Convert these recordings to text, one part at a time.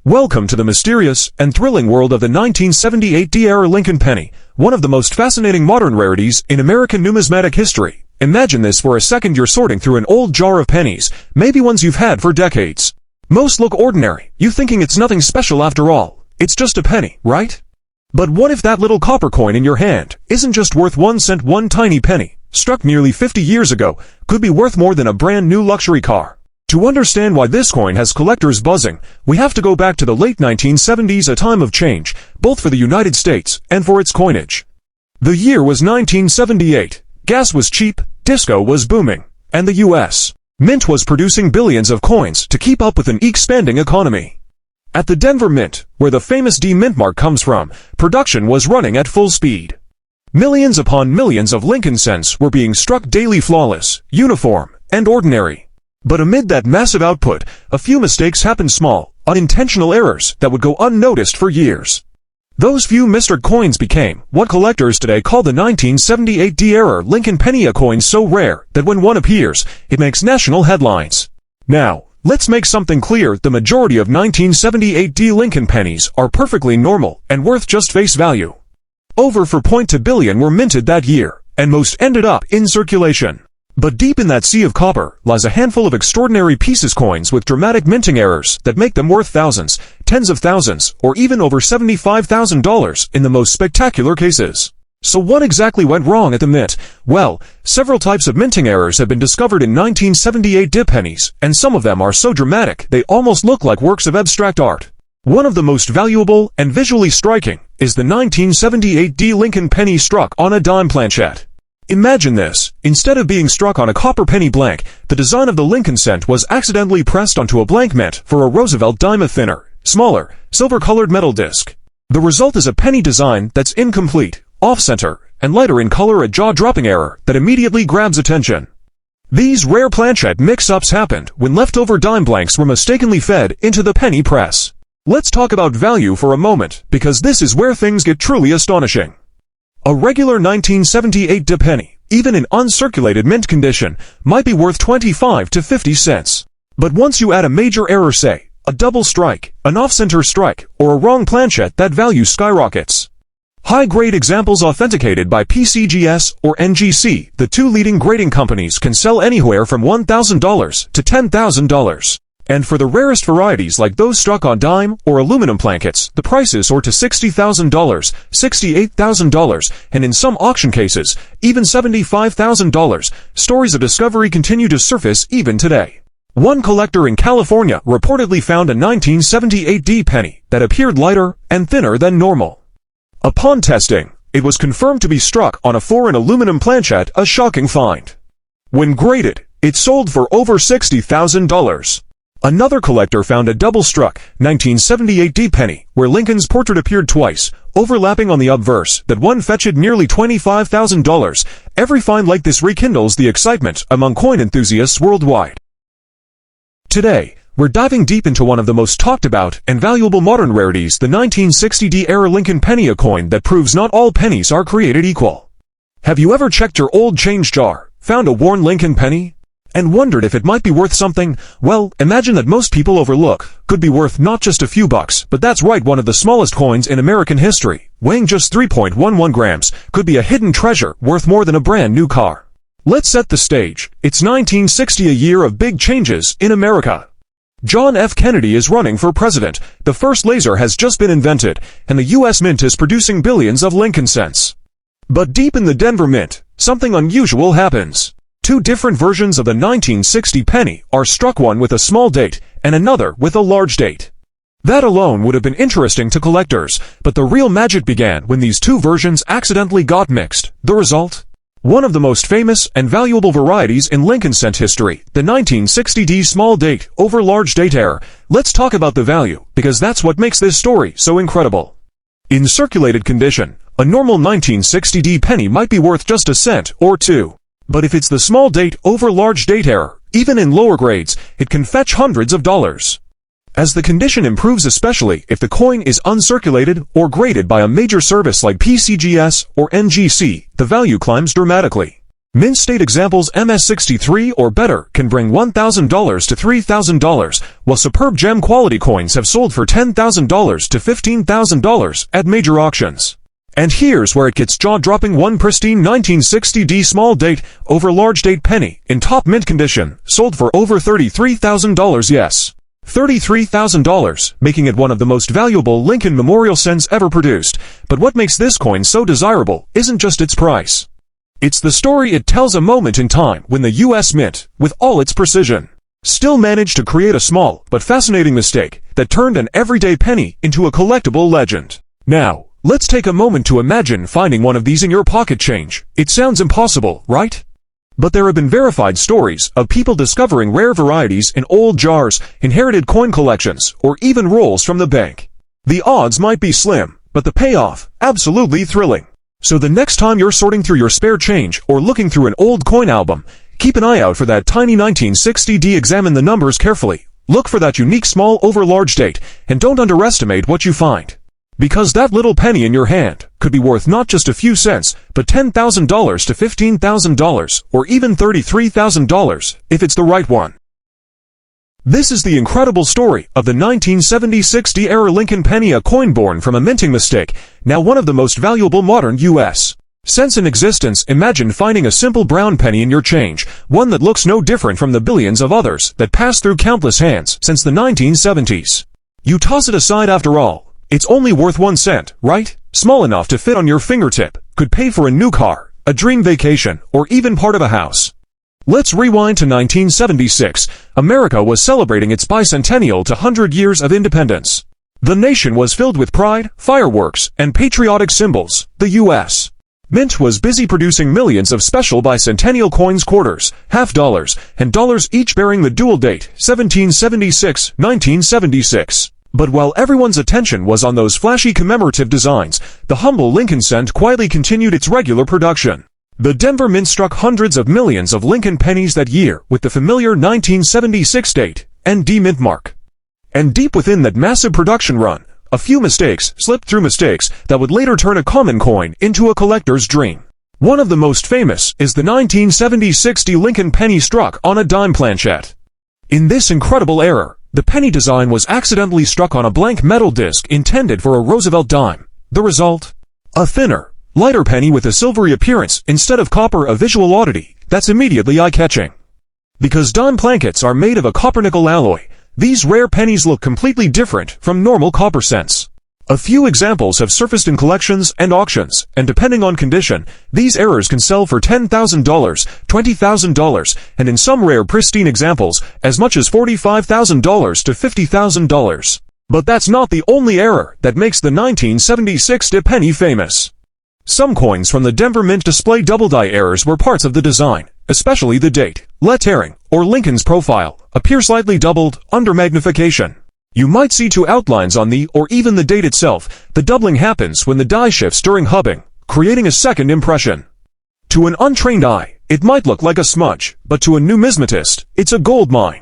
Welcome to the mysterious and thrilling world of the 1978 D-era Lincoln penny, one of the most fascinating modern rarities in American numismatic history. Imagine this for a second: you're sorting through an old jar of pennies, maybe ones you've had for decades. Most look ordinary, you thinking it's nothing special after all. It's just a penny, right? But what if that little copper coin in your hand isn't just worth 1 cent? One tiny penny, struck nearly 50 years ago, could be worth more than a brand new luxury car. To understand why this coin has collectors buzzing, we have to go back to the late 1970s, a time of change, both for the United States and for its coinage. The year was 1978. Gas was cheap, disco was booming, and the U.S. Mint was producing billions of coins to keep up with an expanding economy. At the Denver Mint, where the famous D Mint mark comes from, production was running at full speed. Millions upon millions of Lincoln cents were being struck daily, flawless, uniform, and ordinary. But amid that massive output, a few mistakes happened, small, unintentional errors that would go unnoticed for years. Those few missed coins became what collectors today call the 1978 D-era Lincoln penny, a coin so rare that when one appears, it makes national headlines. Now, let's make something clear: the majority of 1978 D Lincoln pennies are perfectly normal and worth just face value. Over 4.2 billion were minted that year, and most ended up in circulation. But deep in that sea of copper lies a handful of extraordinary pieces, coins with dramatic minting errors that make them worth thousands, tens of thousands, or even over $75,000 in the most spectacular cases. So what exactly went wrong at the mint? Well, several types of minting errors have been discovered in 1978 D pennies, and some of them are so dramatic they almost look like works of abstract art. One of the most valuable and visually striking is the 1978 D Lincoln penny struck on a dime planchet. Imagine this: instead of being struck on a copper penny blank, the design of the Lincoln cent was accidentally pressed onto a blank meant for a Roosevelt dime, a thinner, smaller, silver-colored metal disc. The result is a penny design that's incomplete, off-center, and lighter in color, a jaw-dropping error that immediately grabs attention. These rare planchet mix-ups happened when leftover dime blanks were mistakenly fed into the penny press. Let's talk about value for a moment, because this is where things get truly astonishing. A regular 1978 D penny, even in uncirculated mint condition, might be worth 25 to 50 cents. But once you add a major error, say a double strike, an off-center strike, or a wrong planchet, that value skyrockets. High-grade examples authenticated by PCGS or NGC, the two leading grading companies, can sell anywhere from $1,000 to $10,000. And for the rarest varieties, like those struck on dime or aluminum plankets, the prices soar to $60,000, $68,000, and in some auction cases, even $75,000. Stories of discovery continue to surface even today. One collector in California reportedly found a 1978 D penny that appeared lighter and thinner than normal. Upon testing, it was confirmed to be struck on a foreign aluminum planchet, a shocking find. When graded, it sold for over $60,000. Another collector found a double-struck 1978 D penny where Lincoln's portrait appeared twice, overlapping on the obverse. That one fetched nearly $25,000. Every find like this rekindles the excitement among coin enthusiasts worldwide. Today, we're diving deep into one of the most talked about and valuable modern rarities, the 1960 D-era Lincoln penny, a coin that proves not all pennies are created equal. Have you ever checked your old change jar, found a worn Lincoln penny, and wondered if it might be worth something? Well, imagine that most people overlook could be worth not just a few bucks, but that's right, one of the smallest coins in American history, weighing just 3.11 grams, could be a hidden treasure worth more than a brand new car. Let's set the stage. It's 1960, a year of big changes in America. John F. Kennedy is running for president, the first laser has just been invented, and the U.S. Mint is producing billions of Lincoln cents. But deep in the Denver Mint, something unusual happens. Two different versions of the 1960 penny are struck, one with a small date and another with a large date. That alone would have been interesting to collectors, but the real magic began when these two versions accidentally got mixed. The result? One of the most famous and valuable varieties in Lincoln cent history, the 1960 D small date over large date error. Let's talk about the value, because that's what makes this story so incredible. In circulated condition, a normal 1960 D penny might be worth just a cent or two. But if it's the small date over large date error, even in lower grades, it can fetch hundreds of dollars. As the condition improves, especially if the coin is uncirculated or graded by a major service like PCGS or NGC, the value climbs dramatically. Mint state examples MS63 or better can bring $1,000 to $3,000, while superb gem quality coins have sold for $10,000 to $15,000 at major auctions. And here's where it gets jaw-dropping. One pristine 1960D small date over large date penny in top mint condition sold for over $33,000. Yes, $33,000, making it one of the most valuable Lincoln memorial cents ever produced. But what makes this coin so desirable isn't just its price. It's the story it tells, a moment in time when the U.S. Mint, with all its precision, still managed to create a small but fascinating mistake that turned an everyday penny into a collectible legend. Now, let's take a moment to imagine finding one of these in your pocket change. It sounds impossible, right? But there have been verified stories of people discovering rare varieties in old jars, inherited coin collections, or even rolls from the bank. The odds might be slim, but the payoff, absolutely thrilling. So the next time you're sorting through your spare change or looking through an old coin album, keep an eye out for that tiny 1960D. Examine the numbers carefully. Look for that unique small over large date, and don't underestimate what you find. Because that little penny in your hand could be worth not just a few cents, but $10,000 to $15,000, or even $33,000, if it's the right one. This is the incredible story of the 1970-60-era Lincoln penny, a coin born from a minting mistake, now one of the most valuable modern U.S. cents in existence. Imagine finding a simple brown penny in your change, one that looks no different from the billions of others that passed through countless hands since the 1970s. You toss it aside after all. It's only worth 1 cent, right? Small enough to fit on your fingertip, could pay for a new car, a dream vacation, or even part of a house. Let's rewind to 1976. America was celebrating its bicentennial to 100 years of independence. The nation was filled with pride, fireworks, and patriotic symbols. The U.S. Mint was busy producing millions of special bicentennial coins, quarters, half dollars, and dollars, each bearing the dual date, 1776-1976. But while everyone's attention was on those flashy commemorative designs, the humble Lincoln cent quietly continued its regular production. The Denver Mint struck hundreds of millions of Lincoln pennies that year with the familiar 1976 date and D mint mark. And deep within that massive production run, a few mistakes slipped through, mistakes that would later turn a common coin into a collector's dream. One of the most famous is the 1970-60 Lincoln penny struck on a dime planchet. In this incredible error, the penny design was accidentally struck on a blank metal disc intended for a Roosevelt dime. The result? A thinner, lighter penny with a silvery appearance instead of copper, a visual oddity that's immediately eye-catching. Because dime plankets are made of a copper-nickel alloy, these rare pennies look completely different from normal copper cents. A few examples have surfaced in collections and auctions, and depending on condition, these errors can sell for $10,000, $20,000, and in some rare pristine examples, as much as $45,000 to $50,000. But that's not the only error that makes the 1976 penny famous. Some coins from the Denver Mint display double-die errors where parts of the design, especially the date, lettering, or Lincoln's profile, appear slightly doubled, under magnification. You might see two outlines on the, or even the date itself. The doubling happens when the die shifts during hubbing, creating a second impression. To an untrained eye, it might look like a smudge, but to a numismatist, it's a gold mine.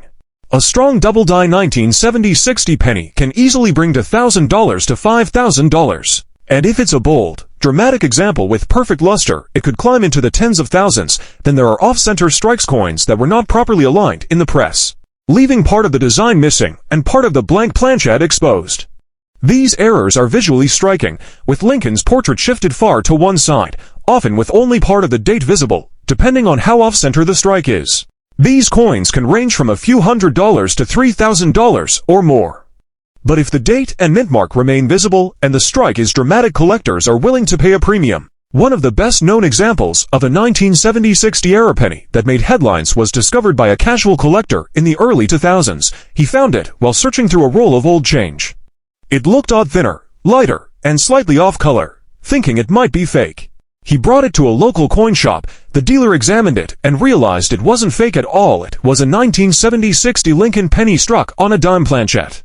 A strong double-die 1970-60 penny can easily bring $1,000 to $5,000. And if it's a bold, dramatic example with perfect luster, it could climb into the tens of thousands. Then there are off-center strikes, coins that were not properly aligned in the press, leaving part of the design missing and part of the blank planchet exposed. These errors are visually striking, with Lincoln's portrait shifted far to one side, often with only part of the date visible, depending on how off-center the strike is. These coins can range from a few $100s to $3,000 or more. But if the date and mint mark remain visible and the strike is dramatic, collectors are willing to pay a premium. One of the best-known examples of a 1970-60 era penny that made headlines was discovered by a casual collector in the early 2000s. He found it while searching through a roll of old change. It looked odd, thinner, lighter, and slightly off-color. Thinking it might be fake, he brought it to a local coin shop. The dealer examined it and realized it wasn't fake at all. It was a 1970-60 Lincoln penny struck on a dime planchet.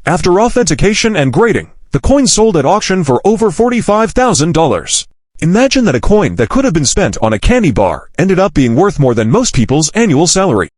After authentication and grading, the coin sold at auction for over $45,000. Imagine that a coin that could have been spent on a candy bar ended up being worth more than most people's annual salary.